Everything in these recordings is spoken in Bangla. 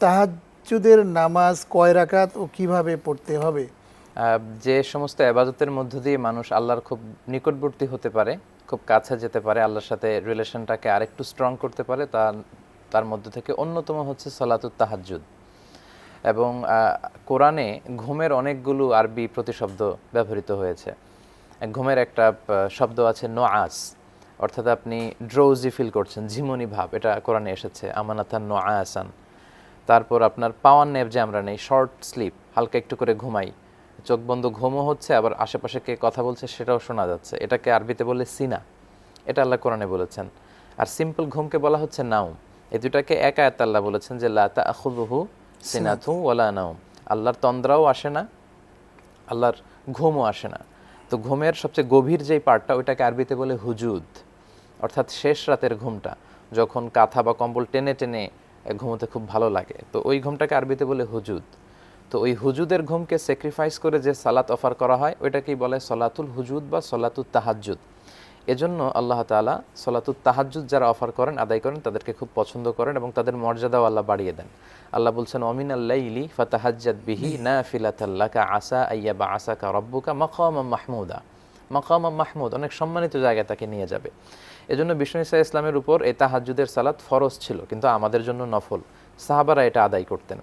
তাহাজ্জুদের নামাজ কয় রাকাত ও কিভাবে পড়তে হবে? যে সমস্ত ইবাদতের মধ্য দিয়ে মানুষ আল্লাহর খুব নিকটবর্তী হতে পারে, খুব কাছে যেতে পারে, আল্লাহর সাথে রিলেশনটাকে আরেকটু স্ট্রং করতে পারে, তার মধ্য থেকে অন্যতম হচ্ছে সলাতুত তাহাজ্জুদ। এবং কোরআনে ঘুমের অনেকগুলো আরবি প্রতিশব্দ ব্যবহৃত হয়েছে। ঘুমের একটা শব্দ আছে নোআস, অর্থাৎ আপনি ড্রোজি ফিল করছেন, ঝিমুনি ভাব, এটা কোরআনে এসেছে আমানাতান নোআসান। তারপর আপনার পাওয়ার ন্যাপ যে আমরা নেই, শর্ট স্লিপ, হালকা একটু করে ঘুমাই, চোখ বন্ধ ঘুমও হচ্ছে, আবার আশেপাশে কে কথা বলছে সেটাও শোনা যাচ্ছে, এটাকে আরবিতে বলে সিনা। এটা আল্লাহ কোরআনে বলেছেন। আর সিম্পল ঘুমকে বলা হচ্ছে নাউম। এই দুটাকে এক আয়াতে আল্লাহ বলেছেন যে লা তাখুযুহু সিনাতু ওয়ালা নাউম। আল্লাহর তন্দ্রাও আসে না, আল্লাহর ঘুমও আসে না। তো ঘুমের সবচেয়ে গভীর যেই পার্টটা, ওইটাকে আরবিতে বলে হুজুদ, অর্থাৎ শেষ রাতের ঘুমটা, যখন কাঁথা বা কম্বল টেনে টেনে ঘুমোতে খুব ভালো লাগে, তো ওই ঘুমটাকে আরবিতে বলে হুজুদ। তো ওই হুজুদের ঘুমকে স্যাক্রিফাইস করে যে সালাত অফার করা হয়, ওইটাকেই বলে সলাতুল হুজুদ বা সলাতুত তাহাজ্জুদ। এজন্য আল্লাহ তাআলা সলাতুত তাহাজ্জুদ যারা অফার করেন, আদায় করেন, তাদেরকে খুব পছন্দ করেন এবং তাদের মর্যাদাও আল্লাহ বাড়িয়ে দেন। আল্লাহ বলছেন ওয়ামিনাল লাইলি ফাতাহাজ্জাদ বিহি নাফিলাতাল লাকা আসা আইয়াবা আসাকা রব্বুকা মাকামাম মাহমুদা। মাকামাম মাহমুদ, অনেক সম্মানিত জায়গায় তাকে নিয়ে যাবে। এজন্য বিষ্ণু ঈসা ইসলামের উপর এই তাহাজ্জুদের সালাত ফরজ ছিল, কিন্তু আমাদের জন্য নফল। সাহাবারা এটা আদায় করতেন।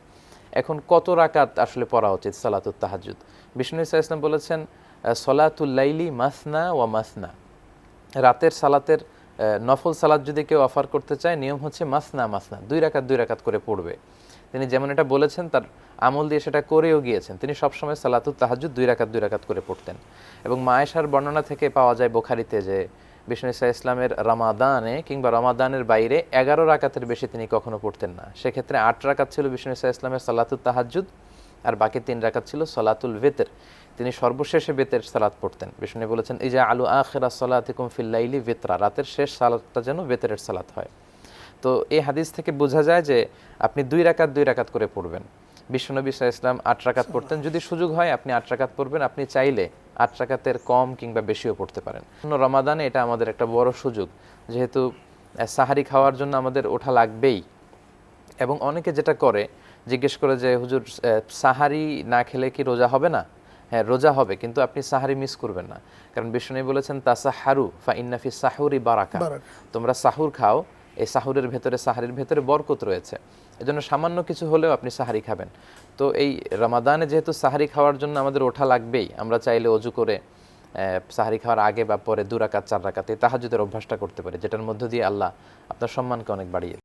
এখন কত রাকাত আসলে পড়া উচিত সালাতুত তাহাজ্জুদ? বিষ্ণু ঈসা ইসলাম বলেছেন সলাতুল লাইলি মাসনা ওয়া মাসনা। রাতের সালাতের নফল সালাত যদি কেউ অফার করতে চায়, নিয়ম হচ্ছে মাসনা মাসনা, দুই রাকাত করে পড়বে। তিনি যেমন এটা বলেছেন, তার আমল দিয়ে সেটা করেও গিয়েছেন। তিনি সবসময় সালাতুত তাহাজ্জুদ দুই রাকাত করে পড়তেন। এবং মা আয়েশার বর্ণনা থেকে পাওয়া যায় বুখারীতে যে বিষ্ণু ঈসা ইসলামের রমাদানে কিংবা রমাদানের বাইরে 11 রাকাতের বেশি তিনি কখনো পড়তেন না। সেক্ষেত্রে 8 রাকাত ছিল বিষ্ণু ঈসা ইসলামের সালাতুত তাহাজ্জুদ, আর বাকি 3 রাকাত ছিল সলাতুল ভিতর। তিনি সর্বশেষে বেতের সালাত পড়তেন। বিষ্ণু বলেছেন ইজা আলু আখিরা সলাতিকুম ফিল লাইলি ভিতরা, রাতের শেষ সালাতটা যেন বেতের সালাত হয়। তো এই হাদিস থেকে বোঝা যায় যে আপনি দুই রাকাত করে পড়বেন। বিশ্বনবী সাল্লাল্লাহু আলাইহি ওয়াসাল্লাম 8 রাকাত পড়তেন। যদি সুযোগ হয় আপনি 8 রাকাত পড়বেন, আপনি চাইলে 8 রাকাতের কম কিংবা বেশিও পড়তে পারেন। রমাদানে এটা আমাদের একটা বড় সুযোগ, যেহেতু সাহারি খাওয়ার জন্য আমাদের ওঠা লাগবেই। এবং অনেকে যেটা করে, জিজ্ঞেস করে যে হুজুর সাহারি না খেলে কি রোজা হবে না? হ্যাঁ, রোজা হবে, কিন্তু আপনি সাহারি মিস করবেন না। কারণ বিষ্ণু বলেছেন তাসাহারু ফা ইন্না ফি সাহুরি বারাকা, তোমরা সাহুর খাও, এই সাহুরের ভেতরে, সাহারির ভেতরে বরকত রয়েছে। এজন্য সামান্য কিছু হলেও আপনি সাহারি খাবেন। তো এই রমাদানে যেহেতু সাহারি খাওয়ার জন্য আমাদের ওঠা লাগবেই, আমরা চাইলে অজু করে সাহারি খাওয়ার আগে বা পরে 2 রাকাত 4 রাকাত এই তাহাজ্জুদের অভ্যাসটা করতে পারি, যেটার মধ্য দিয়ে আল্লাহ আপনার সম্মানকে অনেক বাড়িয়ে